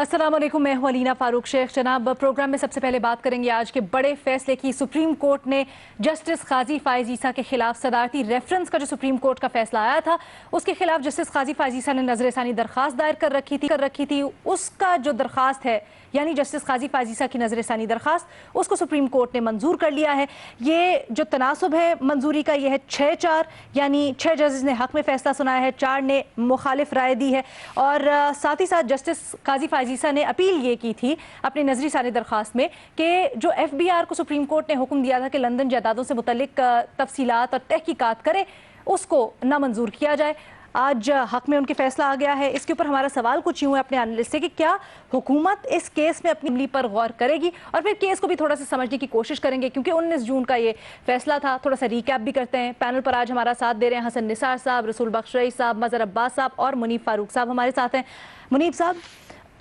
अस्सलाम वालेकुम, मैं हूं अलीना फारूक शेख। जनाब, प्रोग्राम में सबसे पहले बात करेंगे आज के बड़े फैसले की। सुप्रीम कोर्ट ने जस्टिस काजी फाइज ईसा के खिलाफ सदारती रेफरेंस का जो सुप्रीम कोर्ट का फैसला आया था उसके खिलाफ जस्टिस काजी फाइज ईसा ने नजरसानी दरखास्त दायर कर रखी थी। उसका जो दरखास्त है यानी जस्टिस काजी फाइज ईसा की नजरसानी दरखास्त, उसको सुप्रीम कोर्ट ने मंजूर कर लिया है। ये जो तनासुब है मंजूरी का, ये है 6-4, यानी 6 जजेस ने हक में फैसला सुनाया है, 4 ने मुखालिफ राय दी है। और साथ ही साथ जस्टिस काजी फाइज ईसा ने अपील ये की थी अपनी नजरसानी दरखास्त में कि जो FBI को सुप्रीम कोर्ट ने हुक्म दिया था कि लंदन जायदादों से मुतल्लिक तफसीलात और तहकीकात करे, उसको नामंजूर किया जाए। आज हक में उनके फैसला आ गया है। इसके ऊपर हमारा सवाल कुछ यूँ है अपने एनालिस्ट से कि क्या हुकूमत इस केस में अपनी अमली पर गौर करेगी, और फिर केस को भी थोड़ा सा समझने की कोशिश करेंगे, क्योंकि 19 जून का ये फैसला था। थोड़ा सा रिकैप भी करते हैं। पैनल पर आज हमारा साथ दे रहे हैं हसन निसार साहब, रसूल बख्श रईस साहब, मजहर अब्बास साहब और मुनीब फारूक साहब हमारे साथ हैं। मुनीब साहब,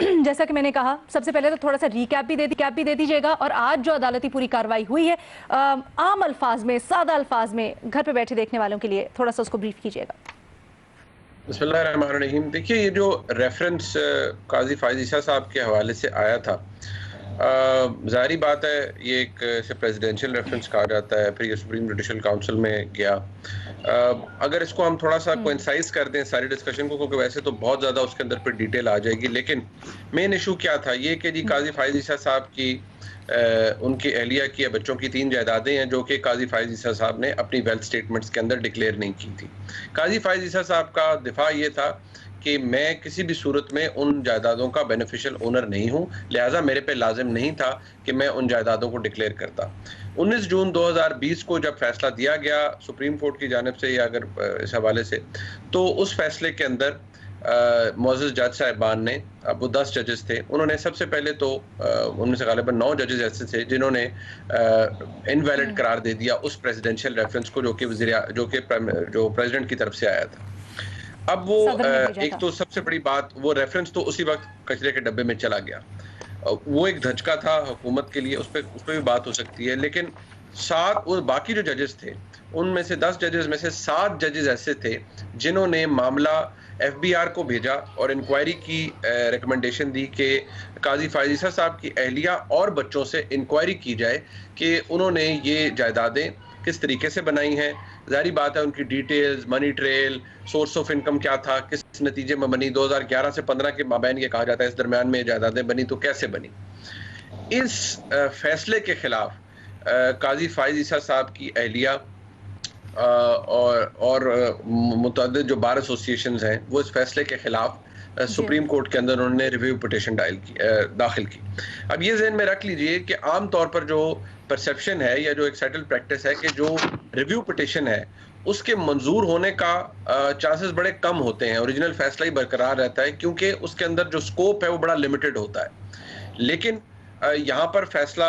जैसा कि मैंने कहा, सबसे पहले तो थोड़ा सा रिकैप भी दे दीजिएगा, और आज जो अदालती पूरी कार्रवाई हुई है आम अल्फाज में, सादा अल्फाज में, घर पे बैठे देखने वालों के लिए थोड़ा सा उसको ब्रीफ कीजिएगा। बिस्मिल्लाहिर्रहमानिर्रहीम। देखिए, ये जो रेफरेंस काजी फाइज ईसा साहब के हवाले से आया था, ज़ाहिरी बात है ये एक इसे प्रेसिडेंशियल रेफरेंस कहा जाता है, फिर ये सुप्रीम जुडिशल काउंसिल में गया। अगर इसको हम थोड़ा सा कोइंसाइज कर दें सारी डिस्कशन को, क्योंकि वैसे तो बहुत ज़्यादा उसके अंदर फिर डिटेल आ जाएगी, लेकिन मेन इशू क्या था ये कि जी काजी फाइज ईसा साहब की उनकी अहलिया की या बच्चों की 3 जायदादें हैं जो कि काजी फाइज ईसा साहब ने अपनी वेल्थ स्टेटमेंट्स के अंदर डिक्लेयर नहीं की थी। काजी फाइज ईसा साहब का दिफा ये था कि मैं किसी भी सूरत में उन जायदादों का बेनिफिशियल ओनर नहीं हूँ, लिहाजा मेरे पे लाजिम नहीं था कि मैं उन जायदादों को डिक्लेयर करता। 19 जून 2020 को जब फैसला दिया गया सुप्रीम कोर्ट की जानिब से, या अगर इस हवाले से, तो उस फैसले के अंदर मोअज़्ज़ज़ जज साहिबान ने, अब वो 10 जजेस थे, उन्होंने सबसे पहले तो उनमें से गालिबन 9 जजेस ऐसे थे जिन्होंने इनवैलिड करार दे दिया उस प्रेसिडेंशियल रेफरेंस को जो प्रेसिडेंट की तरफ से आया था। अब वो एक तो सबसे बड़ी बात, वो रेफरेंस तो उसी वक्त कचरे के डब्बे में चला गया। वो एक धचका था हुकूमत के लिए, उस पर भी बात हो सकती है। लेकिन 7 वो बाकी जो जजेस थे उनमें से 10 जजेस में से 7 जजेस ऐसे थे जिन्होंने मामला FBI को भेजा और इंक्वायरी की रिकमेंडेशन दी कि काजी फाइज ईसा साहब की अहलिया और बच्चों से इंक्वायरी की जाए कि उन्होंने ये जायदादें किस तरीके से बनाई हैं। ज़ाहिर बात है उनकी details, money trail, source of income क्या था, किस नतीजे में बनी, 2011 से 15 के माबैन ये कहा जाता है इस दरमियान में जायदादें बनी तो कैसे बनी। इस फैसले के खिलाफ काजी फाइज ईसा साहब की अहलिया और मुतअद्दिद जो बार एसोसिएशंस हैं वो इस फैसले के खिलाफ सुप्रीम कोर्ट के अंदर उन्होंने रिव्यू पिटीशन दाखिल की। अब ये ज़हन में रख लीजिए कि आम तौर पर जो परसेप्शन है या जो एक सेटल प्रैक्टिस है कि जो रिव्यू पिटीशन है उसके मंजूर होने का चांसेस बड़े कम होते हैं, ओरिजिनल फैसला ही बरकरार रहता है, क्योंकि उसके अंदर जो स्कोप है वो बड़ा लिमिटेड होता है। लेकिन यहाँ पर फैसला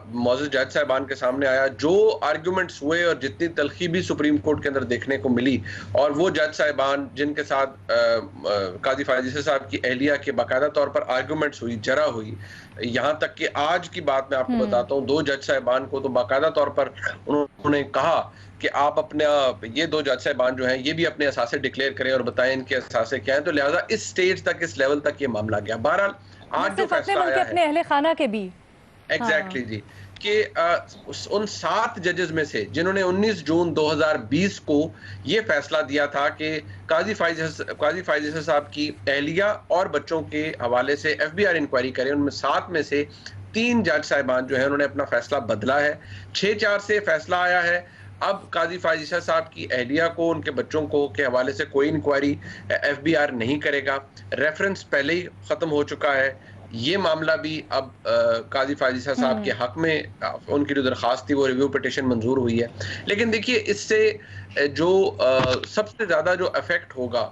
मोअज़्ज़ज़ जज साहिबान के सामने आया, जो आर्गूमेंट्स हुए और जितनी तलखी भी सुप्रीम कोर्ट के अंदर देखने को मिली, और वो जज साहिबान जिनके साथ काजी फाइज ईसा साहब की अहलिया के बाकायदा तौर पर आर्गूमेंट्स हुई, जरा हुई, यहाँ तक कि आज की बात मैं आपको बताता हूँ, 2 जज साहिबान को तो बाकायदा तौर पर उन्होंने कहा कि आप अपने ये 2 जज साहिबान जो हैं ये भी अपने असासे डिक्लेयर करें और बताएं इनके असासे क्या हैं। तो लिहाजा इस स्टेज तक, इस लेवल तक ये मामला गया। बहरहाल आज जो फैसला आया है अपने अहले खाना के भी एग्जैक्टली जी कि उन 7 जजेस में से जिन्होंने 19 जून 2020 को ये फैसला दिया था कि काजी फाइज ईसा साहब की अहलिया और बच्चों के हवाले से FBI इंक्वायरी करें, उनमें 7 में से 3 जज साहिबान जो है उन्होंने अपना फैसला बदला है। 6-4 से फैसला आया है। अब काजी फाइज ईसा साहब की अहलिया को, उनके बच्चों को के हवाले से कोई इंक्वायरी FBI नहीं करेगा। रेफरेंस पहले ही ख़त्म हो चुका है। ये मामला भी अब काजी फाइज ईसा साहब के हक में उनकी जो दरख्वास्त थी वो रिव्यू पिटीशन मंजूर हुई है। लेकिन देखिए, इससे जो सबसे ज़्यादा जो इफेक्ट होगा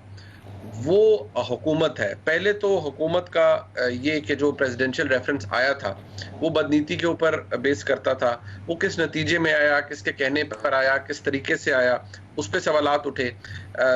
वो हुकूमत है। पहले तो हुकूमत का ये कि जो प्रेसिडेंशियल रेफरेंस आया था वो बदनीति के ऊपर बेस करता था, वो किस नतीजे में आया, किसके कहने पर आया, किस तरीके से आया, उस पर सवालात उठे।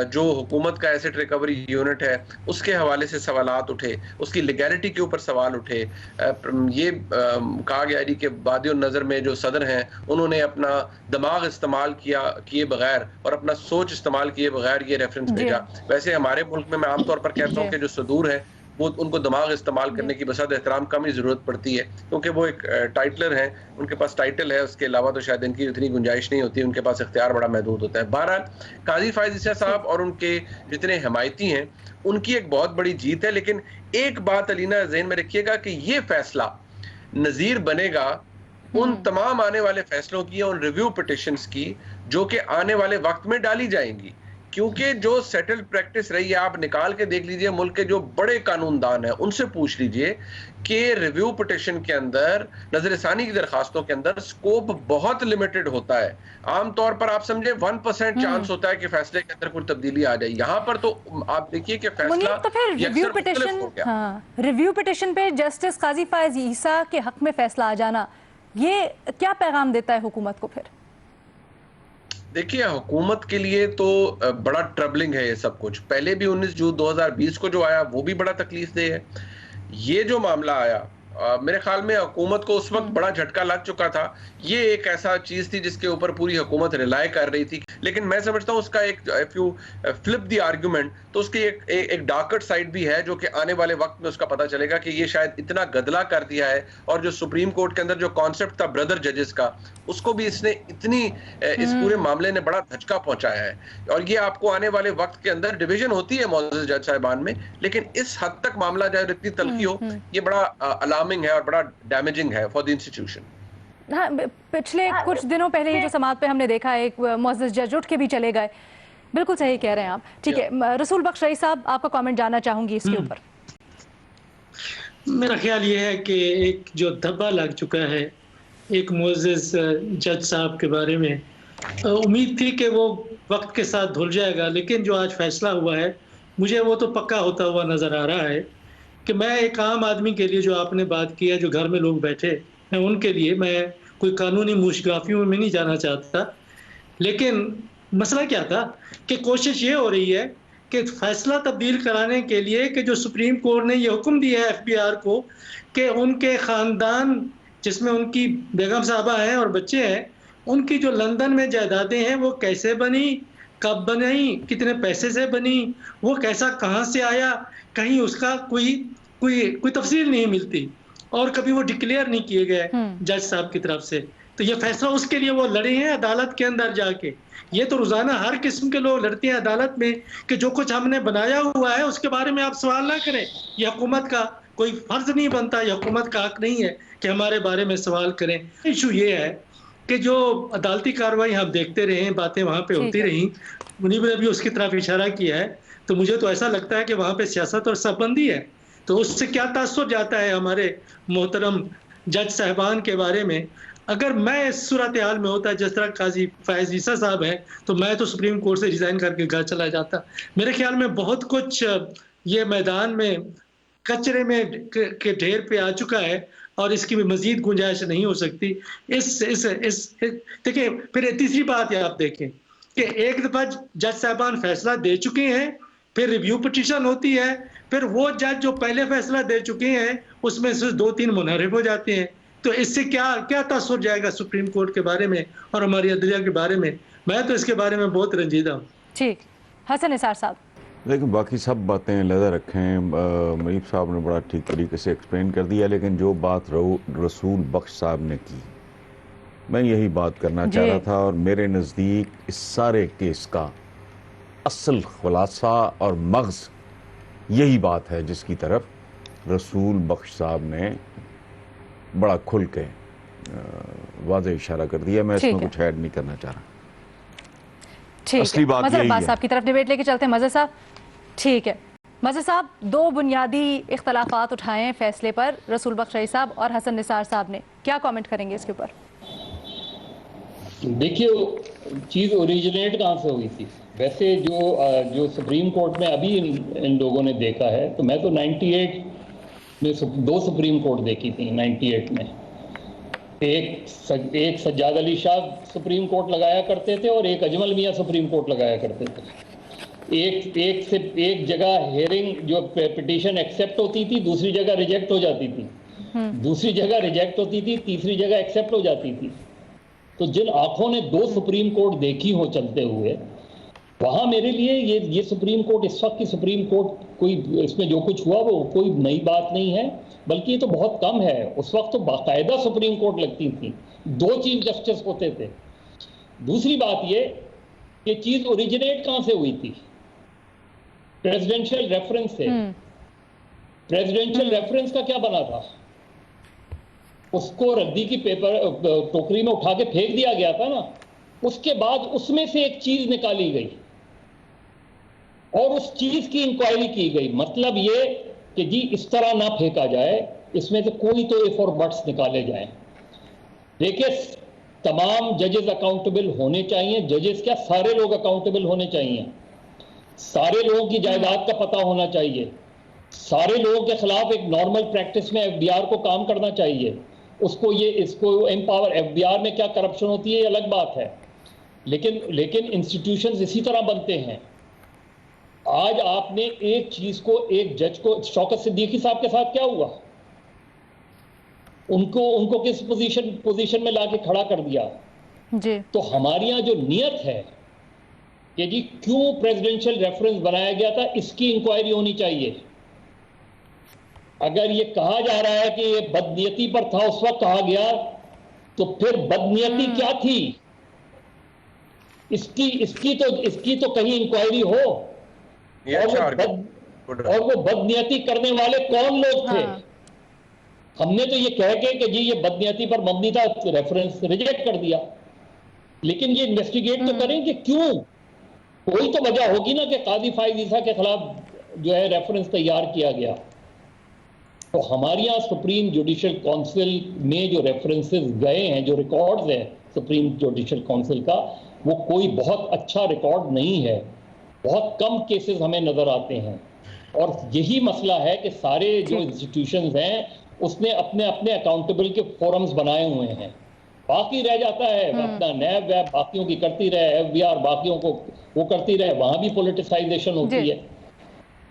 जो हुकूमत का एसेट रिकवरी यूनिट है उसके हवाले से सवालात उठे, उसकी लीगैलिटी के ऊपर सवाल उठे। ये कहा गया है कि बादी नज़र में जो सदर हैं उन्होंने अपना दिमाग इस्तेमाल किए बगैर और अपना सोच इस्तेमाल किए बगैर ये रेफरेंस भेजा। वैसे हमारे मुल्क में मैं आमतौर पर कहता हूँ कि जो सदूर है وہ ان کو دماغ استعمال کرنے کی بسات احترام کم ہی ضرورت پڑتی ہے، کیونکہ وہ ایک ٹائٹلر ہیں، ان کے پاس ٹائٹل ہے، اس کے علاوہ تو شاید ان کی اتنی گنجائش نہیں ہوتی، ان کے پاس اختیار بڑا محدود ہوتا ہے. بہرحال قاضی فائز عیسیٰ صاحب اور ان کے جتنے حمایتی ہیں ان کی ایک بہت بڑی جیت ہے. لیکن ایک بات علینا ذہن میں رکھیے گا کہ یہ فیصلہ نظیر بنے گا ان تمام آنے والے فیصلوں کی، ان ریویو پٹیشنز کی جو کہ آنے والے وقت میں ڈالی جائیں گی. کیونکہ جو سیٹلڈ پریکٹس رہی ہے، آپ نکال کے دیکھ لیجئے، ملک کے جو بڑے قانون دان ہیں ان سے پوچھ لیجئے کہ ریویو پٹیشن کے اندر، نظر ثانی کی درخواستوں کے اندر سکوپ بہت لمیٹڈ ہوتا ہے. عام طور پر آپ سمجھے 1% چانس ہوتا ہے کہ فیصلے کے اندر کوئی تبدیلی آ جائے. یہاں پر تو آپ دیکھیے کہ فیصلہ تو پھر ریویو پٹیشن پہ جسٹس قاضی فائز عیسیٰ کے حق میں فیصلہ آ جانا، یہ کیا پیغام دیتا ہے حکومت کو پھر؟ دیکھیے حکومت کے لیے تو بڑا ٹربلنگ ہے یہ سب کچھ. پہلے بھی 19 جون 2020 کو جو آیا وہ بھی بڑا تکلیف دہ ہے. یہ جو معاملہ آیا میرے خیال میں حکومت کو اس وقت بڑا جھٹکا لگ چکا تھا. یہ ایک ایسا چیز تھی جس کے اوپر پوری حکومت ریلائی کر رہی تھی. لیکن میں سمجھتا ہوں اس کا ایک if you flip the argument تو اس کی ایک ڈارکر سائڈ بھی ہے جو کہ آنے والے وقت میں اس کا پتہ چلے گا کہ یہ شاید اتنا گدلا کر دیا ہے. اور جو سپریم کورٹ کے اندر جو کانسیپٹ تھا بردر ججز کا، اس کو بھی اس نے اتنی اس پورے معاملے نے بڑا دھچکا پہنچایا ہے. اور یہ آپ کو آنے والے وقت کے اندر ڈویژن ہوتی ہے معزز جج صاحبان میں، لیکن اس حد تک معاملہ جائے اتنی تلخی ہو، یہ بڑا الارمنگ ہے اور بڑا ڈیمیجنگ ہے فار دی انسٹیٹیوشن. ہاں، پچھلے کچھ دنوں پہلے یہ جو سماعت پہ ہم نے دیکھا ایک معزز جج اٹھ کے بھی چلے گئے. بالکل صحیح کہہ رہے ہیں آپ. ٹھیک ہے، رسول بخش رئی صاحب آپ کا کامنٹ جاننا چاہوں گی اس کے اوپر. میرا خیال یہ ہے کہ ایک جو دھبا لگ چکا ہے ایک معزز جج صاحب کے بارے میں، امید تھی کہ وہ وقت کے ساتھ دھل جائے گا، لیکن جو آج فیصلہ ہوا ہے مجھے وہ تو پکا ہوتا ہوا نظر آ رہا ہے کہ میں ایک عام آدمی کے لیے جو آپ نے بات کیا، جو گھر میں لوگ بیٹھے ہیں ان کے لیے، میں کوئی قانونی موشگافیوں میں نہیں جانا چاہتا، لیکن مسئلہ کیا تھا کہ کوشش یہ ہو رہی ہے کہ فیصلہ تبدیل کرانے کے لیے کہ جو سپریم کورٹ نے یہ حکم دیا ہے FBI کو کہ ان کے خاندان جس میں ان کی بیگم صاحبہ ہیں اور بچے ہیں، ان کی جو لندن میں جائیدادیں ہیں وہ کیسے بنی، کب بنی، کتنے پیسے سے بنی، وہ کیسا کہاں سے آیا، کہیں اس کا کوئی تفصیل نہیں ملتی اور کبھی وہ ڈکلیئر نہیں کیے گئے جج صاحب کی طرف سے. تو یہ فیصلہ اس کے لیے وہ لڑے ہیں عدالت کے اندر جا کے. یہ تو روزانہ ہر قسم کے لوگ لڑتے ہیں عدالت میں کہ جو کچھ ہم نے بنایا ہوا ہے اس کے بارے میں آپ سوال نہ کریں. یہ حکومت کا کوئی فرض نہیں بنتا، یہ حکومت کا حق نہیں ہے کہ ہمارے بارے میں سوال کریں. ایشو یہ ہے کہ جو عدالتی کارروائی ہم دیکھتے رہے ہیں، باتیں وہاں پہ ہوتی رہیں، منیب نے بھی اس کی طرف اشارہ کیا ہے، تو مجھے تو ایسا لگتا ہے کہ وہاں پہ سیاست اور صف بندی ہے. تو اس سے کیا تاثر جاتا ہے ہمارے محترم جج صاحبان کے بارے میں. اگر میں اس صورتحال میں ہوتا جس طرح قاضی فائز عیسیٰ صاحب ہیں تو میں تو سپریم کورٹ سے ریزائن کر کے گھر چلا جاتا. میرے خیال میں بہت کچھ یہ میدان میں کچرے میں کے ڈھیر پہ آ چکا ہے اور اس کی بھی مزید گنجائش نہیں ہو سکتی. دیکھیں پھر تیسری بات یہ آپ دیکھیں کہ ایک دفعہ جج صاحبان فیصلہ دے چکے ہیں، پھر ریویو پٹیشن ہوتی ہے، پھر وہ جج جو پہلے فیصلہ دے چکے ہیں اس میں سے 2-3 منحرف ہو جاتے ہیں. تو اس سے کیا تاثر جائے گا سپریم کورٹ کے بارے میں اور ہماری عدلیہ کے بارے میں؟ میں تو اس کے بارے میں بہت رنجیدہ ہوں. ٹھیک، حسن نثار صاحب. لیکن باقی سب باتیں علیحدہ رکھیں، منیب صاحب نے بڑا ٹھیک طریقے سے ایکسپلین کر دیا. لیکن جو بات رسول بخش صاحب نے کی، میں یہی بات کرنا چاہ رہا تھا، اور میرے نزدیک اس سارے کیس کا اصل خلاصہ اور مغز یہی بات ہے جس کی طرف رسول بخش صاحب نے بڑا کھل کے واضح اشارہ کر دیا. میں اس میں کچھ ایڈ نہیں کرنا چاہ رہا. اصلی بات یہی ہے. مظہر صاحب کی طرف ڈیبیٹ لے کے چلتے ہیں. مظہر صاحب ٹھیک ہے. مظہر صاحب 2 بنیادی اختلافات اٹھائے ہیں فیصلے پر، رسول بخش رئی صاحب اور حسن نثار صاحب نے، کیا کامنٹ کریں گے اس کے اوپر؟ دیکھیے چیز اوریجنیٹ کہاں سے ہوئی تھی. ویسے جو سپریم کورٹ میں ابھی ان لوگوں نے دیکھا ہے، تو میں تو 98 میں 2 سپریم کورٹ دیکھی تھی 98 میں. ایک سجاد علی شاہ سپریم کورٹ لگایا کرتے تھے اور ایک اجمل میاں سپریم کورٹ لگایا کرتے تھے. ایک جگہ ہیئرنگ جو پٹیشن ایکسیپٹ ہوتی تھی، دوسری جگہ ریجیکٹ ہو جاتی تھی، دوسری جگہ ریجیکٹ ہوتی تھی، تیسری جگہ ایکسیپٹ ہو جاتی تھی. تو جن آنکھوں نے 2 سپریم کورٹ دیکھی ہوں چلتے ہوئے، وہاں میرے لیے یہ سپریم کورٹ اس وقت کی سپریم کورٹ कोई इसमें जो कुछ हुआ वो कोई नई बात नहीं है, बल्कि ये तो बहुत कम है। उस वक्त तो बाकायदा सुप्रीम कोर्ट लगती थी, 2 चीफ जस्टिस होते थे। दूसरी बात ये कि चीज ओरिजिनेट कहां से हुई थी? प्रेसिडेंशियल रेफरेंस से। प्रेसिडेंशियल रेफरेंस का क्या बना था? उसको रद्दी की पेपर टोकरी में उठा के फेंक दिया गया था ना। उसके बाद उसमें से एक चीज निकाली गई और उस चीज की इंक्वायरी की गई। मतलब ये कि जी इस तरह ना फेंका जाए, इसमें से कोई तो इफ और बट्स निकाले जाएं। देखिए, तमाम जजेस अकाउंटेबल होने चाहिए। जजेस क्या, सारे लोग अकाउंटेबल होने चाहिए। सारे लोगों की जायदाद का पता होना चाहिए। सारे लोगों के खिलाफ एक नॉर्मल प्रैक्टिस में एफबीआर को काम करना चाहिए। इसको एम्पावर, एफबीआर में क्या करप्शन होती है ये अलग बात है, लेकिन इंस्टीट्यूशंस इसी तरह बनते हैं। आज आपने एक चीज को, एक जज को, शौकत सिद्दीकी साहब के साथ क्या हुआ? उनको किस पोजीशन में लाके खड़ा कर दिया जी। तो हमारे यहाँ जो नियत है कि जी क्यों प्रेसिडेंशियल रेफरेंस बनाया गया था, इसकी इंक्वायरी होनी चाहिए। अगर ये कहा जा रहा है कि ये बदनीयती पर था, उस वक्त कहा गया, तो फिर बदनीयती क्या थी? इसकी तो कहीं इंक्वायरी हो। और वो बदनीयती करने वाले कौन लोग थे? हाँ। हमने तो ये कह के कि जी ये बदनीयती पर मबनी था, रेफरेंस रिजेक्ट कर दिया। लेकिन ये इन्वेस्टिगेट तो करें कि क्यों। कोई तो वजह होगी ना कि काजी फाइज ईसा के खिलाफ जो है रेफरेंस तैयार किया गया। तो हमारे यहाँ सुप्रीम जुडिशल काउंसिल में जो रेफरेंसेस गए हैं, जो रिकॉर्ड्स हैं सुप्रीम जुडिशल काउंसिल का, वो कोई बहुत अच्छा रिकॉर्ड नहीं है। बहुत कम केसेस हमें नजर आते हैं। और यही मसला है कि सारे जो इंस्टीट्यूशंस हैं उसने अपने अपने अकाउंटेबल के फोरम्स बनाए हुए हैं। बाकी रह जाता है अपना नैब वैब बाकियों की करती रहे, एफबीआर बाकियों को वो करती रहे, वहां भी पॉलिटिसाइजेशन होती है।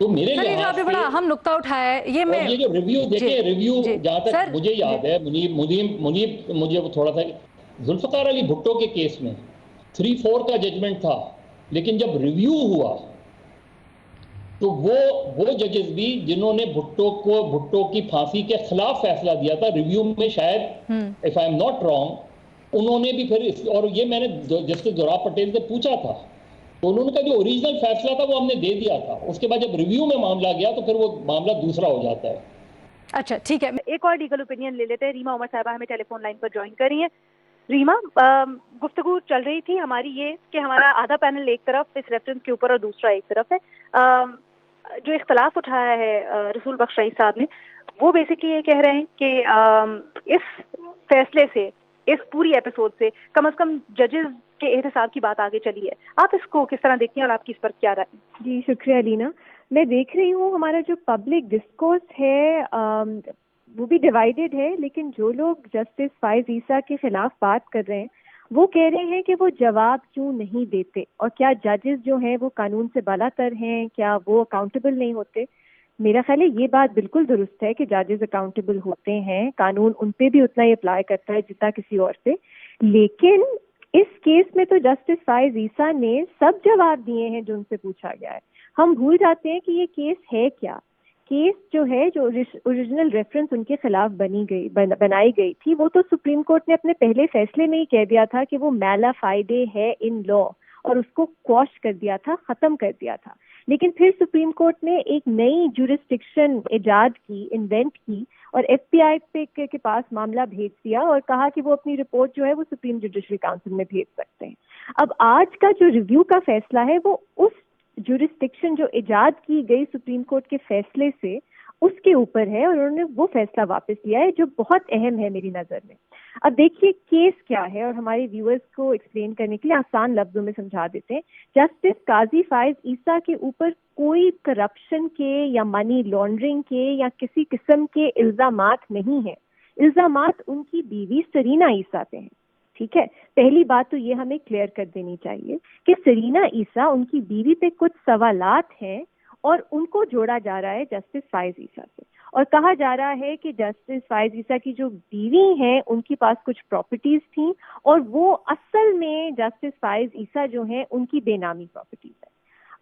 तो मेरे लिहाज से बड़ा अहम नुक्ता उठाया है ये। मैं ये जो रिव्यू देखे, रिव्यू जहां तक मुझे याद है, मुनीब मुझे थोड़ा सा, जुल्फकार अली भुट्टो के केस में 3-4 का जजमेंट था, लेकिन जब रिव्यू हुआ तो वो जजेस भी जिन्होंने भुट्टो की फांसी के खिलाफ फैसला दिया था, रिव्यू में शायद if I am not wrong, उन्होंने भी फिर, और ये मैंने जस्टिस जोराब पटेल से पूछा था, तो उन्होंने कहा जो ओरिजिनल फैसला था वो हमने दे दिया था। उसके बाद जब रिव्यू में मामला गया तो फिर वो मामला दूसरा हो जाता है। अच्छा ठीक है, एक और लीगल ओपिनियन ले लेते हैं। रीमा उमर साहबा हमें टेलीफोन लाइन पर ज्वाइन कर रही है। रीमा, गुफ्तगू चल रही थी हमारी ये कि हमारा आधा पैनल एक तरफ इस रेफरेंस के ऊपर और दूसरा एक तरफ है। जो इख्तलाफ उठाया है रसूल बख्श रईस साहब ने, वो बेसिकली ये कह रहे हैं कि इस फैसले से, इस पूरी एपिसोड से कम जजेस के एहतसाब की बात आगे चली है। आप इसको किस तरह देखती हैं और आपकी इस पर क्या राय? जी शुक्रिया लीना। मैं देख रही हूँ हमारा जो पब्लिक डिस्कोर्स है वो भी डिवाइडेड है, लेकिन जो लोग जस्टिस फाइज ईसा के खिलाफ बात कर रहे हैं वो कह रहे हैं कि वो जवाब क्यों नहीं देते और क्या जजेस जो हैं वो कानून से बालातर हैं, क्या वो अकाउंटेबल नहीं होते। मेरा ख्याल है ये बात बिल्कुल दुरुस्त है कि जजेस अकाउंटेबल होते हैं, कानून उन पे भी उतना ही अप्लाई करता है जितना किसी और पे। लेकिन इस केस में तो जस्टिस फाइज ईसा ने सब जवाब दिए हैं जो उनसे पूछा गया है। हम भूल जाते हैं कि ये केस है क्या। केस जो है, जो ओरिजिनल रेफरेंस उनके खिलाफ बनाई गई थी, वो तो सुप्रीम कोर्ट ने अपने पहले फैसले में ही कह दिया था कि वो मैला फाइडे है इन लॉ, और उसको क्वॉश कर दिया था, खत्म कर दिया था। लेकिन फिर सुप्रीम कोर्ट ने एक नई जुरिस्डिक्शन इजाद की, इन्वेंट की, और एफबीआई के पास मामला भेज दिया और कहा कि वो अपनी रिपोर्ट जो है वो सुप्रीम जुडिशरी काउंसिल में भेज सकते हैं। अब आज का जो रिव्यू का फैसला है वो उस जुरिस्डिक्शन जो इजाद की गई सुप्रीम कोर्ट के फैसले से, उसके ऊपर है, और उन्होंने वो फैसला वापस लिया है जो बहुत अहम है मेरी नज़र में। अब देखिए केस क्या है, और हमारे व्यूअर्स को एक्सप्लेन करने के लिए आसान लफ्जों में समझा देते हैं। जस्टिस काजी फाइज ईसा के ऊपर कोई करप्शन के या मनी लॉन्ड्रिंग के या किसी किस्म के इल्जामात नहीं है। इल्जामात उनकी बीवी सरीना ईसा पे हैं। ठीक है, पहली बात तो ये हमें क्लियर कर देनी चाहिए कि सरीना ईसा, उनकी बीवी पे कुछ सवालात हैं और उनको जोड़ा जा रहा है जस्टिस फाइज ईसा से, और कहा जा रहा है कि जस्टिस फाइज ईसा की जो बीवी हैं उनके पास कुछ प्रॉपर्टीज थी और वो असल में जस्टिस फाइज ईसा जो हैं उनकी बेनामी प्रॉपर्टीज है।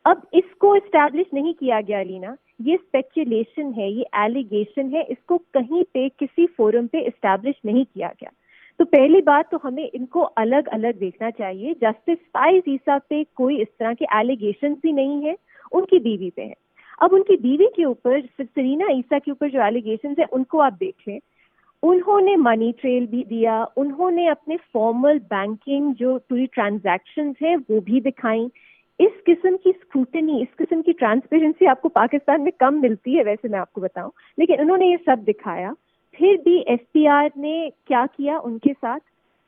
अब इसको इस्टेब्लिश नहीं किया गया लीना, ये स्पेकुलेशन है, ये एलिगेशन है, इसको कहीं पे किसी फोरम पे इस्टेब्लिश नहीं किया गया। तो पहली बात तो हमें इनको अलग अलग देखना चाहिए। जस्टिस फाइज ईसा पे कोई इस तरह के एलिगेशन भी नहीं है, उनकी बीवी पे है। अब उनकी बीवी के ऊपर, सरीना ईसा के ऊपर जो एलिगेशन है उनको आप देख लें, उन्होंने मनी ट्रेल भी दिया, उन्होंने अपने फॉर्मल बैंकिंग जो पूरी ट्रांजैक्शंस है वो भी दिखाई। इस किस्म की स्क्रूटनी, इस किस्म की ट्रांसपेरेंसी आपको पाकिस्तान में कम मिलती है वैसे, मैं आपको बताऊं, लेकिन उन्होंने ये सब दिखाया। फिर भी एसपीआर ने क्या किया उनके साथ,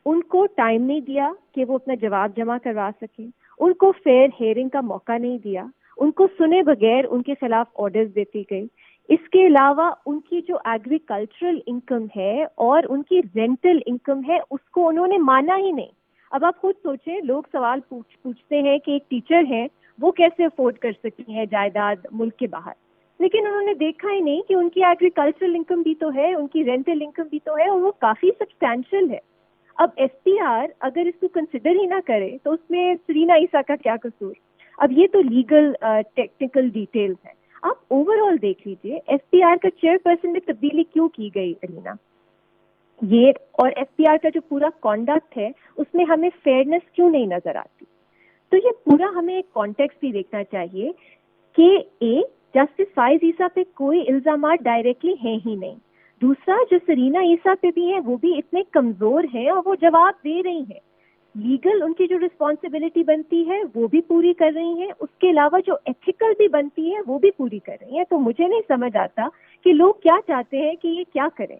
उनको टाइम नहीं दिया कि वो अपना जवाब जमा करवा सकें, उनको फेयर हेयरिंग का मौका नहीं दिया, उनको सुने बगैर उनके खिलाफ ऑर्डर्स देती गई। इसके अलावा उनकी जो एग्रीकल्चरल इनकम है और उनकी रेंटल इनकम है उसको उन्होंने माना ही नहीं। अब आप खुद सोचें, लोग सवाल पूछते हैं कि एक टीचर है वो कैसे अफोर्ड कर सकती है जायदाद मुल्क के बाहर, लेकिन उन्होंने देखा ही नहीं कि उनकी एग्रीकल्चरल इनकम भी तो है, उनकी रेंटल इनकम भी तो है और वो काफी सब्सटैंशियल है। अब एसपीआर अगर इसको कंसिडर ही ना करे तो उसमें सरीना ईसा का क्या कसूर। अब ये तो लीगल टेक्निकल डिटेल्स है। आप ओवरऑल देख लीजिए एसपीआर का चेयरपर्सन में तब्दीली क्यों की गई अलीना, ये और एसपीआर का जो पूरा कॉन्डक्ट है उसमें हमें फेयरनेस क्यों नहीं नजर आती। तो ये पूरा हमें एक कॉन्टेक्स्ट भी देखना चाहिए कि जस्टिस फाइज ईसा पे कोई इल्जामात डायरेक्टली हैं ही नहीं, दूसरा जो सरीना ईसा पे भी है वो भी इतने कमजोर हैं और वो जवाब दे रही हैं, लीगल उनकी जो रिस्पॉन्सिबिलिटी बनती है वो भी पूरी कर रही हैं, उसके अलावा जो एथिकल भी बनती है वो भी पूरी कर रही हैं। तो मुझे नहीं समझ आता कि लोग क्या चाहते हैं कि ये क्या करें,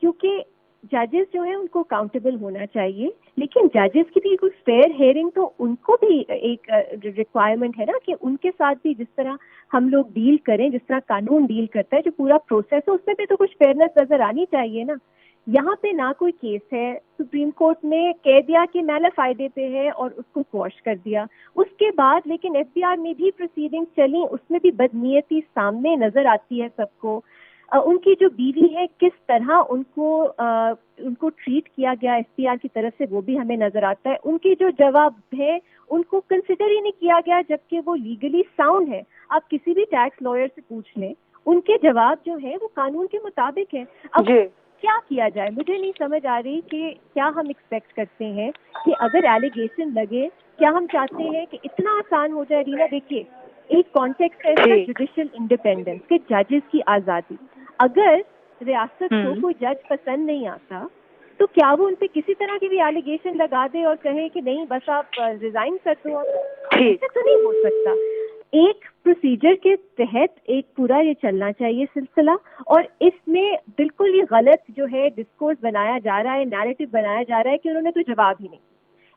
क्योंकि जजेस जो हैं उनको अकाउंटेबल होना चाहिए, लेकिन जजेस की भी कुछ फेयर हेयरिंग तो उनको भी एक रिक्वायरमेंट है ना कि उनके साथ भी जिस तरह हम लोग डील करें, जिस तरह कानून डील करता है, जो पूरा प्रोसेस है उसमें भी तो कुछ फेयरनेस नजर आनी चाहिए ना। यहाँ पे ना कोई केस है, सुप्रीम कोर्ट ने कह दिया कि मैला फायदे पे है और उसको क्वॉश कर दिया, उसके बाद लेकिन एफबीआर में भी प्रोसीडिंग चली, उसमें भी बदनीयती सामने नजर आती है सबको। उनकी जो बीवी है किस तरह उनको ट्रीट किया गया एफबीआर की तरफ से वो भी हमें नजर आता है। उनके जो जवाब है उनको कंसिडर ही नहीं किया गया जबकि वो लीगली साउंड है। आप किसी भी टैक्स लॉयर से पूछ लें, उनके जवाब जो है वो कानून के मुताबिक है। अब क्या किया जाए, मुझे नहीं समझ आ रही कि क्या हम एक्सपेक्ट करते हैं कि अगर एलिगेशन लगे, क्या हम चाहते हैं कि इतना आसान हो जाए। रीना देखिए, एक कॉन्टेक्स्ट है जुडिशियल इंडिपेंडेंस के, जजेस की आज़ादी। अगर रियासत को कोई जज पसंद नहीं आता तो क्या वो उन पे किसी तरह की भी एलिगेशन लगा दे और कहे कि नहीं बस आप रिजाइन कर दो, ऐसे तो नहीं हो सकता। एक प्रोसीजर के तहत एक पूरा ये चलना चाहिए सिलसिला, और इसमें बिल्कुल ये गलत जो है डिस्कोर्स बनाया जा रहा है, नैरेटिव बनाया जा रहा है कि उन्होंने तो जवाब ही नहीं,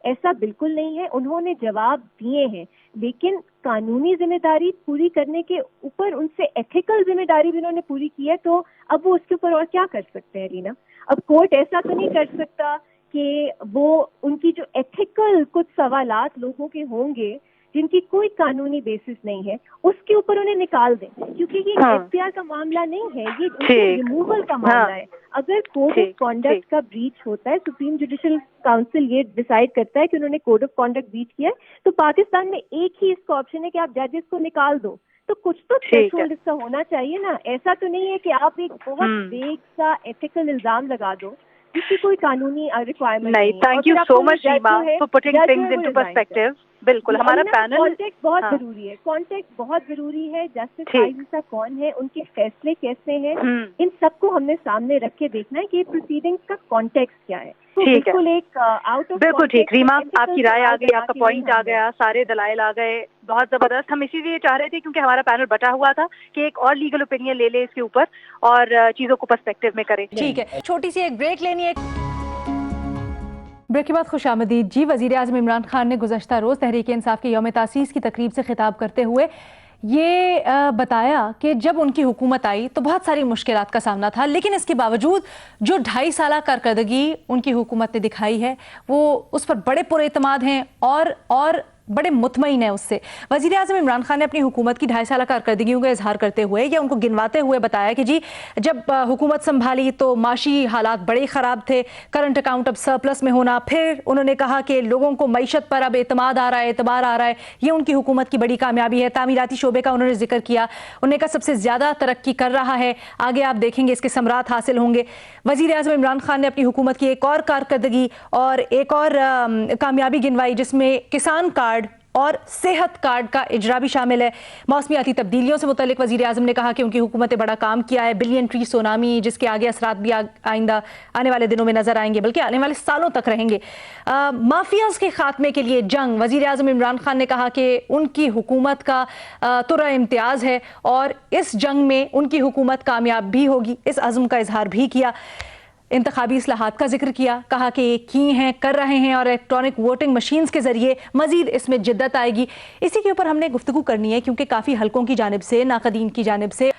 ऐसा बिल्कुल नहीं है। उन्होंने जवाब दिए हैं, लेकिन कानूनी जिम्मेदारी पूरी करने के ऊपर उनसे एथिकल जिम्मेदारी भी उन्होंने पूरी की है, तो अब वो उसके ऊपर और क्या कर सकते हैं रीना। अब कोर्ट ऐसा तो नहीं कर सकता कि वो उनकी जो एथिकल कुछ सवालात लोगों के होंगे जिनकी कोई कानूनी बेसिस नहीं है उसके ऊपर उन्हें निकाल दें, क्योंकि ये एफबीआर का मामला नहीं है, ये उनके रिमूवल का मामला है। अगर कोड ऑफ कॉन्डक्ट का ब्रीच होता है, सुप्रीम जुडिशियल काउंसिल ये डिसाइड करता है कि उन्होंने कोड ऑफ कॉन्डक्ट ब्रीच किया है, तो पाकिस्तान में एक ही इसका ऑप्शन है कि आप जजेस को निकाल दो। तो कुछ तो थ्रेशोल्ड इसका होना चाहिए ना। ऐसा तो नहीं है कि आप एक बहुत वेग सा एथिकल इल्जाम लगा दो जिसकी कोई कानूनी रिक्वायरमेंट नहीं। Thank you so much Reema for putting things into perspective. बिल्कुल, हमारा पैनल कॉन्टेक्स्ट बहुत जरूरी है, कॉन्टेक्स्ट बहुत जरूरी है। जस्टिस फाइज ईसा कौन है, उनके फैसले कैसे हैं, इन सबको हमने सामने रख के देखना है कि प्रोसीडिंग्स का कॉन्टेक्स्ट क्या है। तो बिल्कुल एक आउट ऑफ बिल्कुल ठीक रीमा, आपकी राय आ गई, आपका पॉइंट आ गया, सारे दलाइल आ गए, बहुत जबरदस्त। हम इसीलिए चाह रहे थे क्योंकि हमारा पैनल बटा हुआ था कि एक और लीगल ओपिनियन ले ले इसके ऊपर और चीजों को पर्सपेक्टिव में करे। ठीक है, छोटी सी एक ब्रेक लेनी है। ब्रेक के बाद खुशामदीद जी। वज़ीर आज़म इमरान खान ने गुज़श्ता रोज़ तहरीक इंसाफ के यौम तासीस की तकरीब से खिताब करते हुए ये बताया कि जब उनकी हुकूमत आई तो बहुत सारी मुश्किलात का सामना था, लेकिन इसके बावजूद जो 2.5 साल कारकर्दगी उनकी हुकूमत ने दिखाई है वो उस पर बड़े पुरएतमाद हैं और बड़े मुतमईन है उससे। वज़ीर आज़म इमरान खान ने अपनी हुकूमत की 2.5 साल कारकर्दगियों का इजहार करते हुए या उनको गिनवाते हुए बताया कि जी जब हुकूमत संभाली तो माशी हालात बड़े ख़राब थे, करंट अकाउंट अब सरप्लस में होना। फिर उन्होंने कहा कि लोगों को मईशत पर अब एतमाद आ रहा है, एतबार आ रहा है, ये उनकी हुकूमत की बड़ी कामयाबी है। तामीराती शोबे का उन्होंने जिक्र किया, उन्होंने कहा सबसे ज़्यादा तरक्की कर रहा है, आगे आप देखेंगे इसके समरात हासिल होंगे। वज़ीर आज़म इमरान खान ने अपनी हुकूमत की एक और कारकर्दगी और एक और कामयाबी गिनवाई जिसमें किसान कार्ड और सेहत कार्ड का इजरा भी शामिल है। मौसमियाती तब्दीलियों से मुतल्लिक वज़ीर आज़म ने कहा कि उनकी हुकूमत ने बड़ा काम किया है। बिलियन ट्री सुनामी जिसके आगे असरात भी आइंदा आने वाले दिनों में नजर आएंगे, बल्कि आने वाले सालों तक रहेंगे। माफियाज के खात्मे के लिए जंग, वज़ीर आज़म इमरान खान ने कहा कि उनकी हुकूमत का तुरा इम्तियाज़ है और इस जंग में उनकी हुकूमत कामयाब भी होगी, इस अज़्म का इजहार भी किया। इंतखाबी इस्लाहात का जिक्र किया, कहा कि की हैं, कर रहे हैं और इलेक्ट्रॉनिक वोटिंग मशीन्स के ज़रिए मज़ीद इसमें जिद्दत आएगी। इसी के ऊपर हमने गुफ्तगू करनी है क्योंकि काफ़ी हलकों की जानिब से, नाक़दीन की जानिब से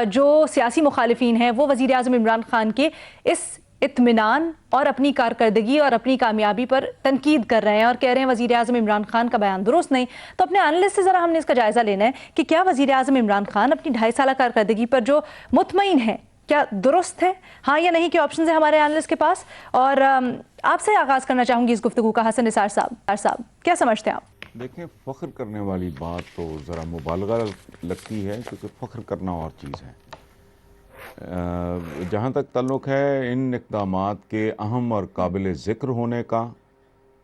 जो सियासी मुखालिफिन हैं वो वज़ीर आज़म इमरान खान के इस इत्मीनान और अपनी कारकर्दगी और अपनी कामयाबी पर तनकीद कर रहे हैं और कह रहे हैं वज़ीर आज़म इमरान खान का बयान दुरुस्त नहीं। तो अपने एनालिस्ट से ज़रा हमने इसका जायज़ा लेना है कि क्या वज़ीर आज़म इमरान खान अपनी 2.5 साल कारकर्दगी पर जो मुतमईन है क्या दुरुस्त है, हाँ या नहीं के ऑप्शन है हमारे एनालिस्ट के पास। और आपसे आगाज़ करना चाहूँगी इस गुफ्तगू का हसन निसार साहब, क्या समझते हैं आप? देखें, फ़ख्र करने वाली बात तो ज़रा मुबालगा लगती है क्योंकि फ़ख्र करना और चीज़ है। जहाँ तक ताल्लुक़ है इन इक़दामात के अहम और काबिल ज़िक्र होने का,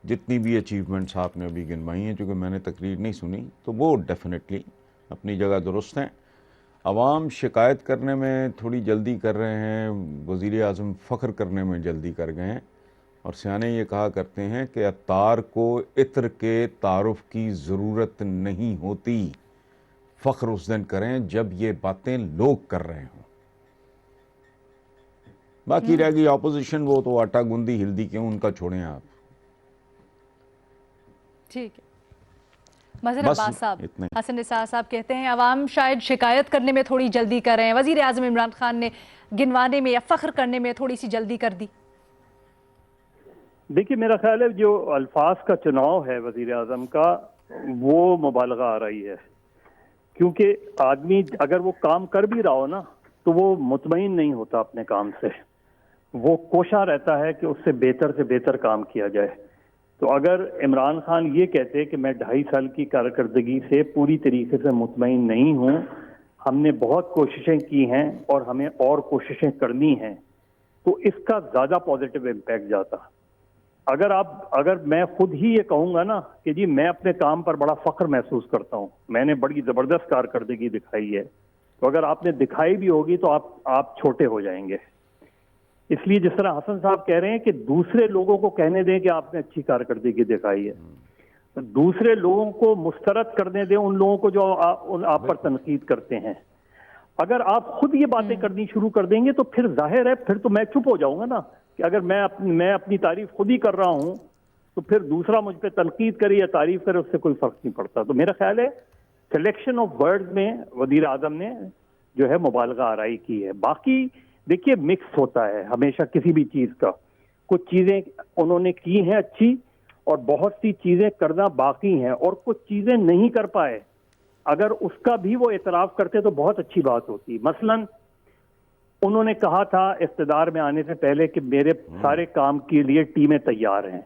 जितनी भी अचीवमेंट्स आपने अभी गिनवाई हैं, चूँकि मैंने तकरीर नहीं सुनी, तो वो डेफिनेटली अपनी जगह दुरुस्त हैं। अवाम शिकायत करने में थोड़ी जल्दी कर रहे हैं, वज़ीर आज़म फ़ख्र करने में जल्दी कर गए हैं। और सियाने ये कहा करते हैं कि अत्तार को इत्र के तारुफ़ की ज़रूरत नहीं होती, फ़ख्र उस दिन करें जब ये बातें लोग कर रहे हों। बाकी रह गई अपोजिशन, वो तो आटा गूंदी हिल्दी क्यों, उनका छोड़ें आप। ठीक है, मज़हर अब्बास साहब, हसन निसार साहब कहते हैं अवाम शायद शिकायत करने में थोड़ी जल्दी कर रहे हैं, वज़ीर आज़म इमरान खान ने गिनवाने में या फ़ख्र करने में थोड़ी सी जल्दी कर दी। देखिए, मेरा ख्याल है जो अल्फाज का चुनाव है वज़ीर आज़म का, वो मुबालगा आ रही है। क्योंकि आदमी अगर वो काम कर भी रहा हो ना तो वो मुतमईन नहीं होता अपने काम से, वो कोशा रहता है कि उससे बेहतर काम किया जाए। तो अगर इमरान खान ये कहते हैं कि मैं 2.5 साल की कारकर्दगी से पूरी तरीके से मुतमईन नहीं हूँ, हमने बहुत कोशिशें की हैं और हमें और कोशिशें करनी हैं, तो इसका ज़्यादा पॉजिटिव इम्पैक्ट जाता। अगर मैं खुद ही ये कहूँगा ना कि जी मैं अपने काम पर बड़ा फ़ख्र महसूस करता हूँ, मैंने बड़ी ज़बरदस्त कारकर्दगी दिखाई है, तो अगर आपने दिखाई भी होगी तो आप छोटे हो जाएंगे। इसलिए जिस तरह हसन साहब कह रहे हैं कि दूसरे लोगों को कहने दें कि आपने अच्छी कारकर्दगी दिखाई है, तो दूसरे लोगों को मुस्तरद करने दें उन लोगों को जो आप पर तनकीद करते हैं। अगर आप खुद ये बातें करनी शुरू कर देंगे तो फिर जाहिर है फिर तो मैं चुप हो जाऊंगा ना, कि अगर मैं अपनी तारीफ खुद ही कर रहा हूं तो फिर दूसरा मुझ पर तनकीद करे या तारीफ करे, उससे कोई फर्क नहीं पड़ता। तो मेरा ख्याल है सिलेक्शन ऑफ वर्ड्स में वज़ीर आज़म ने जो है मुबालगा आराई की है। बाकी देखिए मिक्स होता है हमेशा किसी भी चीज़ का, कुछ चीज़ें उन्होंने की हैं अच्छी और बहुत सी चीज़ें करना बाकी हैं और कुछ चीज़ें नहीं कर पाए, अगर उसका भी वो एतराफ़ करते तो बहुत अच्छी बात होती। मसलन उन्होंने कहा था इक़्तिदार में आने से पहले कि मेरे सारे काम के लिए टीमें तैयार हैं,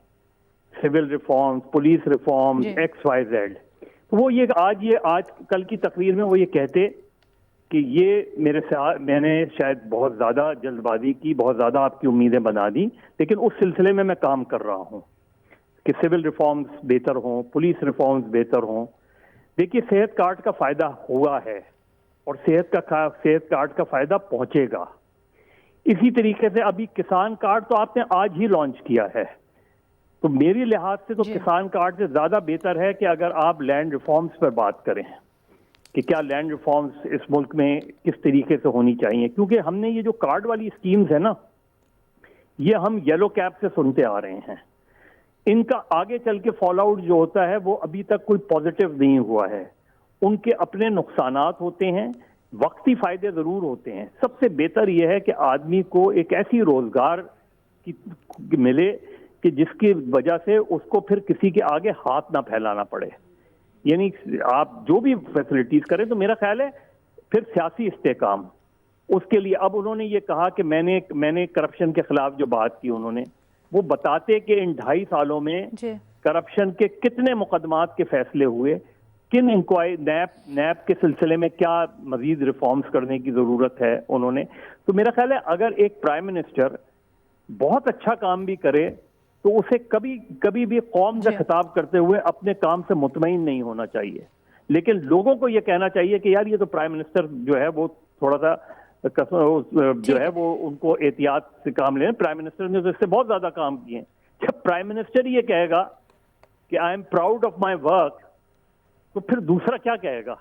civil reforms, police reforms, XYZ। तो वो आज कल की तकरीर में वो ये कहते कि ये मैंने शायद बहुत ज़्यादा जल्दबाजी की, बहुत ज़्यादा आपकी उम्मीदें बना दी, लेकिन उस सिलसिले में मैं काम कर रहा हूँ कि सिविल रिफॉर्म्स बेहतर हों, पुलिस रिफॉर्म्स बेहतर हों। देखिए सेहत कार्ड का फ़ायदा हुआ है और सेहत कार्ड का फ़ायदा पहुँचेगा। इसी तरीके से अभी किसान कार्ड तो आपने आज ही लॉन्च किया है, तो मेरी लिहाज से तो किसान कार्ड से ज़्यादा बेहतर है कि अगर आप लैंड रिफॉर्म्स पर बात करें कि क्या लैंड रिफॉर्म्स इस मुल्क में किस तरीके से होनी चाहिए, क्योंकि हमने ये जो कार्ड वाली स्कीम्स है ना, ये हम येलो कैप से सुनते आ रहे हैं, इनका आगे चल के फॉल आउट जो होता है वो अभी तक कोई पॉजिटिव नहीं हुआ है। उनके अपने नुकसानात होते हैं, वक्ती फ़ायदे ज़रूर होते हैं। सबसे बेहतर यह है कि आदमी को एक ऐसी रोज़गार की मिले कि जिसकी वजह से उसको फिर किसी के आगे हाथ ना फैलाना पड़े। یعنی آپ جو بھی فیسلٹیز کریں تو میرا خیال ہے پھر سیاسی استحکام اس کے لیے. اب انہوں نے یہ کہا کہ میں نے کرپشن کے خلاف جو بات کی انہوں نے وہ بتاتے کہ ان 2.5 سالوں میں کرپشن کے کتنے مقدمات کے فیصلے ہوئے, کن نیب کے سلسلے میں کیا مزید ریفارمز کرنے کی ضرورت ہے انہوں نے. تو میرا خیال ہے اگر ایک پرائم منسٹر بہت اچھا کام بھی کرے تو اسے کبھی بھی قوم کا خطاب کرتے ہوئے اپنے کام سے مطمئن نہیں ہونا چاہیے, لیکن لوگوں کو یہ کہنا چاہیے کہ یار یہ تو پرائم منسٹر جو ہے وہ تھوڑا سا جو ہے وہ ان کو احتیاط سے کام لیں. پرائم منسٹر نے تو اس سے بہت زیادہ کام کیے ہیں. جب پرائم منسٹر یہ کہے گا کہ I am proud of my work تو پھر دوسرا کیا کہے گا؟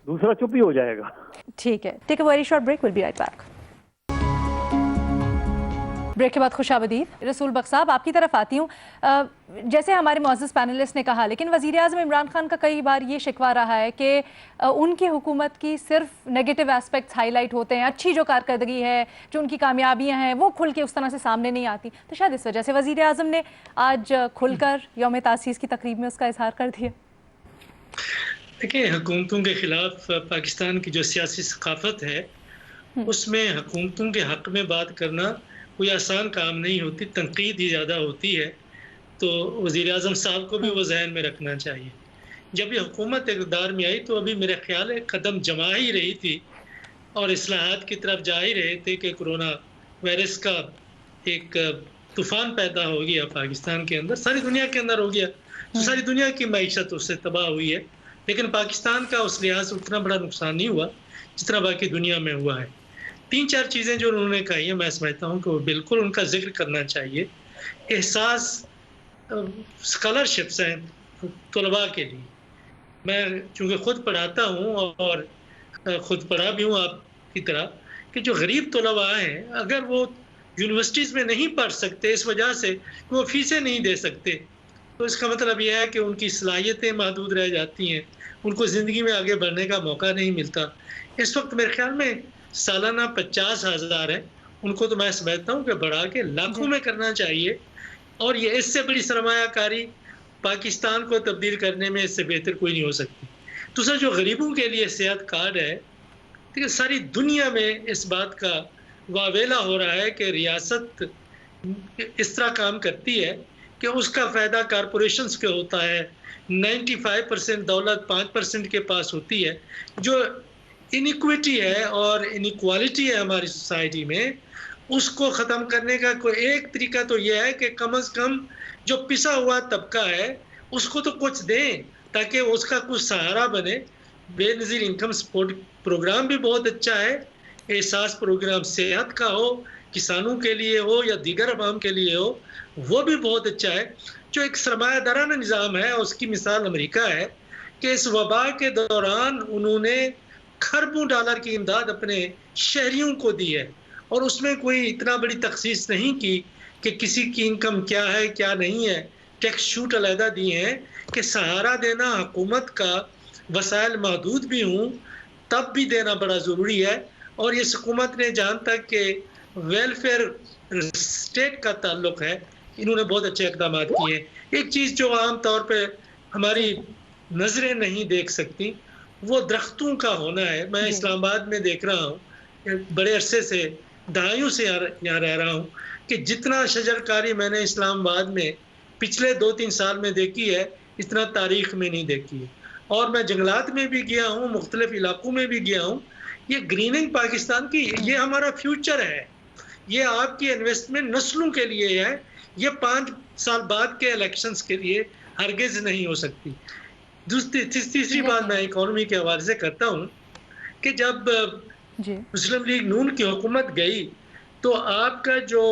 دوسرا چپ ہی ہو جائے گا. ٹھیک ہے, take a very short break, will be right back. Break کے بعد خوش آمدید. رسول بخش صاحب, آپ کی طرف آتی ہوں. جیسے ہمارے معزز پینلسٹ نے کہا, لیکن وزیر اعظم عمران خان کا کئی بار یہ شکوہ رہا ہے کہ ان کی حکومت کی صرف نیگیٹو اسپیکٹس ہائی لائٹ ہوتے ہیں, اچھی جو کارکردگی ہے, جو ان کی کامیابیاں ہیں وہ کھل کے اس طرح سے سامنے نہیں آتی. تو شاید اس وجہ سے وزیر اعظم نے آج کھل کر یوم تاسیس کی تقریب میں اس کا اظہار کر دیا. دیکھیں, حکومتوں کے خلاف پاکستان کی جو سیاسی ثقافت ہے اس میں حکومتوں کے حق میں بات کرنا کوئی آسان کام نہیں ہوتی, تنقید ہی زیادہ ہوتی ہے. تو وزیر اعظم صاحب کو بھی وہ ذہن میں رکھنا چاہیے. جب یہ حکومت اقتدار میں آئی تو ابھی میرا خیال ہے قدم جما ہی رہی تھی اور اصلاحات کی طرف جا ہی رہے تھے کہ کرونا وائرس کا ایک طوفان پیدا ہو گیا پاکستان کے اندر, ساری دنیا کے اندر ہو گیا. تو ساری دنیا کی معیشت اس سے تباہ ہوئی ہے, لیکن پاکستان کا اس لحاظ سے اتنا بڑا نقصان نہیں ہوا جتنا باقی دنیا میں ہوا ہے. 3-4 چیزیں جو انہوں نے کہی ہیں میں سمجھتا ہوں کہ وہ بالکل ان کا ذکر کرنا چاہیے. احساس اسکالرشپس ہیں طلباء کے لیے. میں چونکہ خود پڑھاتا ہوں اور خود پڑھا بھی ہوں آپ کی طرح, کہ جو غریب طلباء ہیں اگر وہ یونیورسٹیز میں نہیں پڑھ سکتے اس وجہ سے کہ وہ فیسیں نہیں دے سکتے, تو اس کا مطلب یہ ہے کہ ان کی صلاحیتیں محدود رہ جاتی ہیں, ان کو زندگی میں آگے بڑھنے کا موقع نہیں ملتا. اس وقت میرے خیال میں سالانہ 50,000 ہے, ان کو تو میں سمجھتا ہوں کہ بڑھا کے لاکھوں میں کرنا چاہیے. اور یہ اس سے بڑی سرمایہ کاری پاکستان کو تبدیل کرنے میں اس سے بہتر کوئی نہیں ہو سکتی. دوسرا جو غریبوں کے لیے صحت کارڈ ہے, کہ ساری دنیا میں اس بات کا واویلا ہو رہا ہے کہ ریاست اس طرح کام کرتی ہے کہ اس کا فائدہ کارپوریشنز کے ہوتا ہے. 95% دولت 5% کے پاس ہوتی ہے. جو انیکویٹی ہے اور انیکوالٹی ہے ہماری سوسائٹی میں, اس کو ختم کرنے کا کوئی ایک طریقہ تو یہ ہے کہ کم از کم جو پسا ہوا طبقہ ہے اس کو تو کچھ دیں تاکہ اس کا کچھ سہارا بنے. بے نظیر انکم سپورٹ پروگرام بھی بہت اچھا ہے. احساس پروگرام صحت کا ہو, کسانوں کے لیے ہو یا دیگر عوام کے لیے ہو, وہ بھی بہت اچھا ہے. جو ایک سرمایہ دارانہ نظام ہے, اس کی مثال امریکہ ہے کہ اس وبا کے دوران انہوں نے کھربوں ڈالر کی امداد اپنے شہریوں کو دی ہے, اور اس میں کوئی اتنا بڑی تخصیص نہیں کی کہ کسی کی انکم کیا ہے کیا نہیں ہے. ٹیکس چھوٹ علیحدہ دیے ہیں کہ سہارا دینا حکومت کا وسائل محدود بھی ہوں تب بھی دینا بڑا ضروری ہے. اور اس حکومت نے جہاں تک کہ ویلفیئر اسٹیٹ کا تعلق ہے, انہوں نے بہت اچھے اقدامات کیے ہیں. ایک چیز جو عام طور پہ ہماری نظریں نہیں دیکھ سکتی وہ درختوں کا ہونا ہے. میں اسلام آباد میں دیکھ رہا ہوں, بڑے عرصے سے دہائیوں سے یہاں رہ رہا ہوں, کہ جتنا شجر کاری میں نے اسلام آباد میں پچھلے 2-3 سال میں دیکھی ہے اتنا تاریخ میں نہیں دیکھی ہے. اور میں جنگلات میں بھی گیا ہوں, مختلف علاقوں میں بھی گیا ہوں. یہ گریننگ پاکستان کی, یہ ہمارا فیوچر ہے. یہ آپ کی انویسٹمنٹ نسلوں کے لیے ہے. یہ 5 سال بعد کے الیکشنز کے لیے ہرگز نہیں ہو سکتی. تیسری بات میں اکانومی کے حوالے سے کرتا ہوں کہ جب مسلم لیگ نون کی حکومت گئی تو آپ کا جو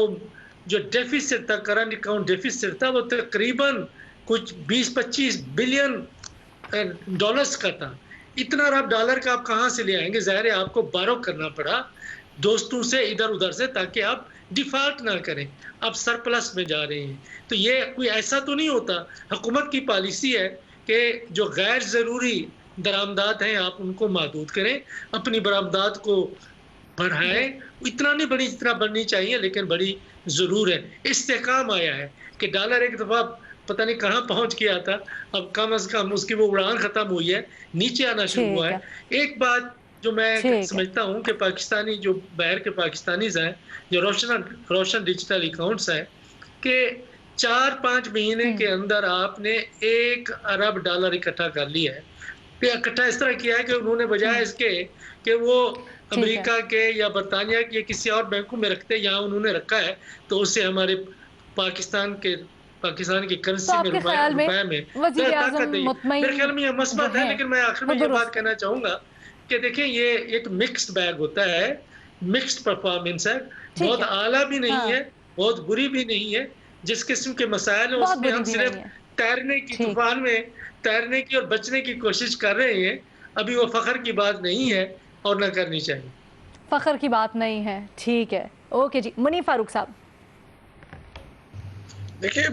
ڈیفیسٹ تھا, کرنٹ اکاؤنٹ ڈیفیسٹ تھا, وہ تقریباً کچھ 20-25 بلین ڈالرز کا تھا. اتنا ارب ڈالر کا آپ کہاں سے لے آئیں گے؟ ظاہر ہے آپ کو بارو کرنا پڑا دوستوں سے ادھر ادھر سے تاکہ آپ ڈیفالٹ نہ کریں. آپ سرپلس میں جا رہے ہیں. تو یہ کوئی ایسا تو نہیں ہوتا. حکومت کی پالیسی ہے کہ جو غیر ضروری درآمدات ہیں آپ ان کو محدود کریں, اپنی برآمدات کو بڑھائیں. اتنا نہیں بڑی جتنا بڑھنی چاہیے لیکن بڑی ضرور ہے. استحکام آیا ہے کہ ڈالر ایک دفعہ پتہ نہیں کہاں پہنچ گیا تھا، اب کم از کم اس کی وہ اڑان ختم ہوئی ہے، نیچے آنا شروع ہوا ہے۔ ایک بات جو میں سمجھتا ہوں کہ پاکستانی جو باہر کے پاکستانیز ہیں، جو روشن ڈیجیٹل اکاؤنٹس ہیں، کہ 4-5 مہینے کے اندر آپ نے $1 ارب اکٹھا کر لیا ہے۔ کہ اکٹھا اس طرح کیا ہے کہ انہوں نے بجائے اس کے کہ وہ امریکہ کے یا برطانیہ کے کسی اور بینکوں میں رکھتے، یہاں انہوں نے رکھا ہے، تو اس سے ہمارے پاکستان کی کرنسی میں روپے میں طاقت نہیں۔ میرے خیال میں یہ مثبت ہے، لیکن میں آخر میں یہ بات کہنا چاہوں گا کہ دیکھیں یہ ایک مکسڈ بیگ ہوتا ہے، مکسڈ پرفارمنس ہے، بہت اعلیٰ بھی نہیں ہے، بہت بری بھی نہیں ہے۔ جس قسم کے مسائل ہیں اس میں ہم صرف تیرنے کی طوفان میں تیرنے کی اور بچنے کی کوشش کر رہے ہیں، ابھی وہ فخر کی بات نہیں ہے اور نہ کرنی چاہیے۔ فخر کی بات نہیں ہے، ٹھیک ہے، اوکے جی۔ منیف فاروق صاحب دیکھیے،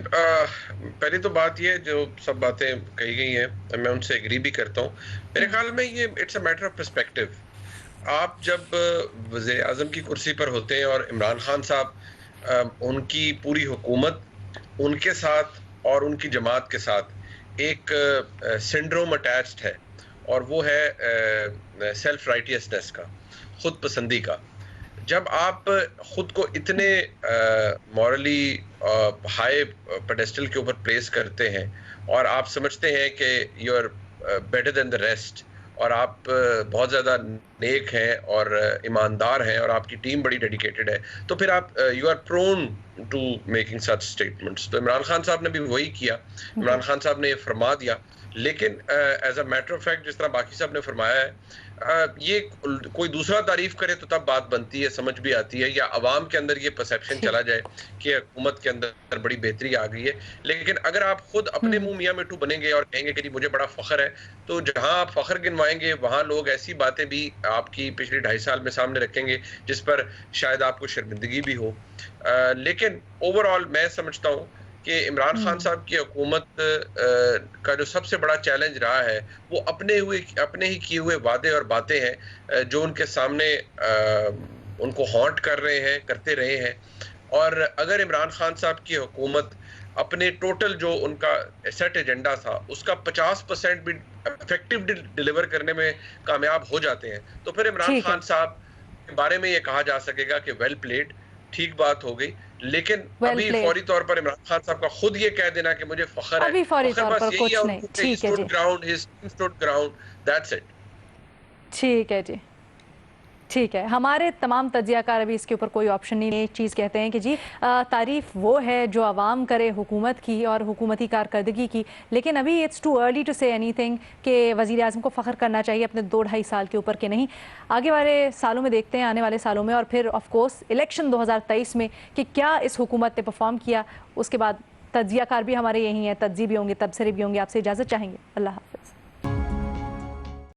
پہلی تو بات یہ جو سب باتیں کہی گئی ہیں میں ان سے ایگری بھی کرتا ہوں۔ میرے خیال میں یہ it's a matter of perspective. آپ جب وزیر اعظم کی کرسی پر ہوتے ہیں اور عمران خان صاحب ان کی پوری حکومت ان کے ساتھ اور ان کی جماعت کے ساتھ ایک سنڈروم اٹیچڈ ہے، اور وہ ہے سیلف رائٹیسنس کا، خود پسندی کا۔ جب آپ خود کو اتنے مورلی ہائی پیڈسٹل کے اوپر پلیس کرتے ہیں اور آپ سمجھتے ہیں کہ you are better than the rest, اور آپ بہت زیادہ نیک ہیں اور ایماندار ہیں اور آپ کی ٹیم بڑی ڈیڈیکیٹڈ ہے، تو پھر آپ you are prone to making such statements. تو عمران خان صاحب نے بھی وہی کیا، عمران خان صاحب نے یہ فرما دیا، لیکن as a matter of fact جس طرح باقی صاحب نے فرمایا ہے، یہ کوئی دوسرا تعریف کرے تو تب بات بنتی ہے، سمجھ بھی آتی ہے، یا عوام کے اندر یہ پرسیپشن چلا جائے کہ حکومت کے اندر بڑی بہتری آ گئی ہے۔ لیکن اگر آپ خود اپنے منہ میاں مٹھو بنیں گے اور کہیں گے کہ جی مجھے بڑا فخر ہے، تو جہاں آپ فخر گنوائیں گے وہاں لوگ ایسی باتیں بھی آپ کی پچھلی 2.5 سال میں سامنے رکھیں گے جس پر شاید آپ کو شرمندگی بھی ہو۔ لیکن اوور آل میں سمجھتا ہوں کہ عمران خان صاحب کی حکومت کا جو سب سے بڑا چیلنج رہا ہے وہ اپنے ہی کیے ہوئے وعدے اور باتیں ہیں جو ان کے سامنے ان کو ہانٹ کر رہے ہیں، کرتے رہے ہیں۔ اور اگر عمران خان صاحب کی حکومت اپنے ٹوٹل جو ان کا سیٹ ایجنڈا تھا اس کا 50% بھی افیکٹو ڈیلیور کرنے میں کامیاب ہو جاتے ہیں، تو پھر عمران خان صاحب کے بارے میں یہ کہا جا سکے گا کہ ویل پلیڈ، ٹھیک بات ہو گئی۔ لیکن ابھی فوری طور پر عمران خان صاحب کا خود یہ کہہ دینا کہ مجھے فخر ہے، ابھی فوری طور پر کچھ نہیں، ٹھیک ہے جی، ٹھیک ہے۔ ہمارے تمام تجزیہ کار ابھی اس کے اوپر کوئی آپشن نہیں ہے، ایک چیز کہتے ہیں کہ جی تعریف وہ ہے جو عوام کرے حکومت کی اور حکومتی کارکردگی کی، لیکن ابھی اٹس ٹو ارلی ٹو سے اینی تھنگ کہ وزیر اعظم کو فخر کرنا چاہیے اپنے 2-2.5 سال کے اوپر کہ نہیں۔ آگے والے سالوں میں دیکھتے ہیں، آنے والے سالوں میں، اور پھر آف کورس الیکشن 2023 میں کہ کیا اس حکومت نے پرفارم کیا۔ اس کے بعد تجزیہ کار بھی ہمارے یہی ہیں، تجزیے بھی ہوں گے، تبصرے بھی ہوں گے۔ آپ سے اجازت چاہیں گے، اللہ حافظ۔